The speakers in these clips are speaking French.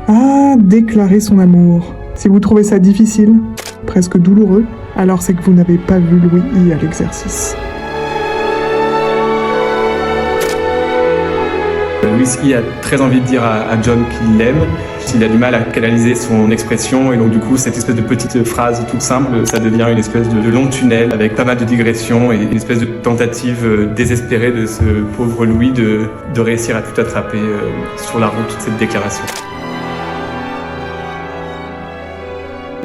Ah, déclarer son amour. Si vous trouvez ça difficile, presque douloureux, alors c'est que vous n'avez pas vu Louis I à l'exercice. Louis I a très envie de dire à John qu'il l'aime. Il a du mal à canaliser son expression et donc du coup cette espèce de petite phrase toute simple, ça devient une espèce de long tunnel avec pas mal de digressions et une espèce de tentative désespérée de ce pauvre Louis de réussir à tout attraper sur la route, cette déclaration.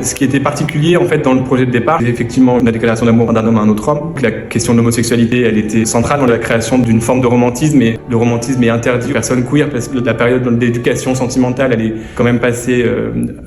Ce qui était particulier en fait dans le projet de départ, c'est effectivement la déclaration d'amour d'un homme à un autre homme. La question de l'homosexualité, elle était centrale dans la création d'une forme de romantisme, et le romantisme est interdit aux personnes queer parce que la période d'éducation sentimentale, elle est quand même passée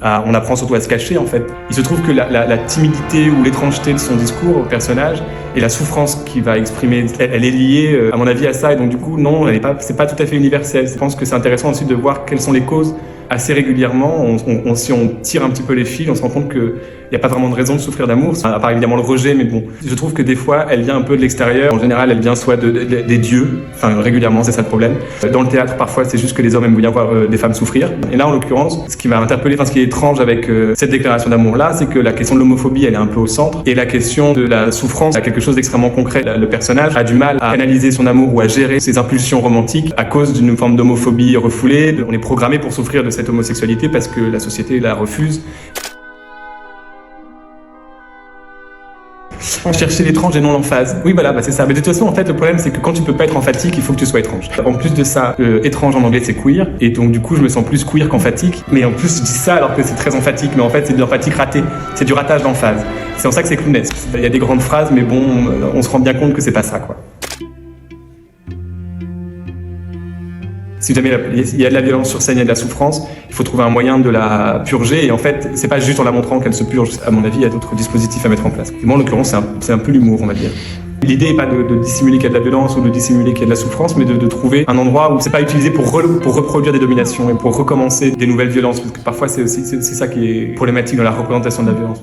on apprend surtout à se cacher en fait. Il se trouve que la timidité ou l'étrangeté de son discours au personnage et la souffrance qu'il va exprimer, elle est liée à mon avis à ça, et donc du coup non, c'est pas tout à fait universel. Je pense que c'est intéressant aussi de voir quelles sont les causes. Assez régulièrement, si on tire un petit peu les fils, on se rend compte qu'il n'y a pas vraiment de raison de souffrir d'amour, à part évidemment le rejet, mais bon, je trouve que des fois, elle vient un peu de l'extérieur. En général, elle vient soit des dieux, enfin régulièrement, c'est ça le problème. Dans le théâtre, parfois, c'est juste que les hommes aiment bien voir des femmes souffrir. Et là, en l'occurrence, ce qui m'a interpellé, ce qui est étrange avec cette déclaration d'amour-là, c'est que la question de l'homophobie, elle est un peu au centre, et la question de la souffrance a quelque chose d'extrêmement concret. Le personnage a du mal à canaliser son amour ou à gérer ses impulsions romantiques à cause d'une forme d'homophobie refoulée. On est programmé pour souffrir de cette homosexualité parce que la société la refuse. Chercher l'étrange et non l'emphase. Oui, voilà, c'est ça. Mais de toute façon, en fait, le problème, c'est que quand tu peux pas être emphatique, il faut que tu sois étrange. En plus de ça, étrange en anglais, c'est queer. Et donc, du coup, je me sens plus queer qu'emphatique. Mais en plus, je dis ça alors que c'est très emphatique. Mais en fait, c'est de l'emphatique ratée. C'est du ratage d'emphase. C'est en ça que c'est clownesque. Il y a des grandes phrases, mais bon, on se rend bien compte que c'est pas ça, quoi. Si jamais il y a de la violence sur scène, il y a de la souffrance, il faut trouver un moyen de la purger. Et en fait, c'est pas juste en la montrant qu'elle se purge. À mon avis, il y a d'autres dispositifs à mettre en place. Moi, en l'occurrence, c'est un peu l'humour, on va dire. L'idée n'est pas de dissimuler qu'il y a de la violence ou de dissimuler qu'il y a de la souffrance, mais de trouver un endroit où c'est pas utilisé pour reproduire des dominations et pour recommencer des nouvelles violences. Parce que parfois, c'est ça qui est problématique dans la représentation de la violence.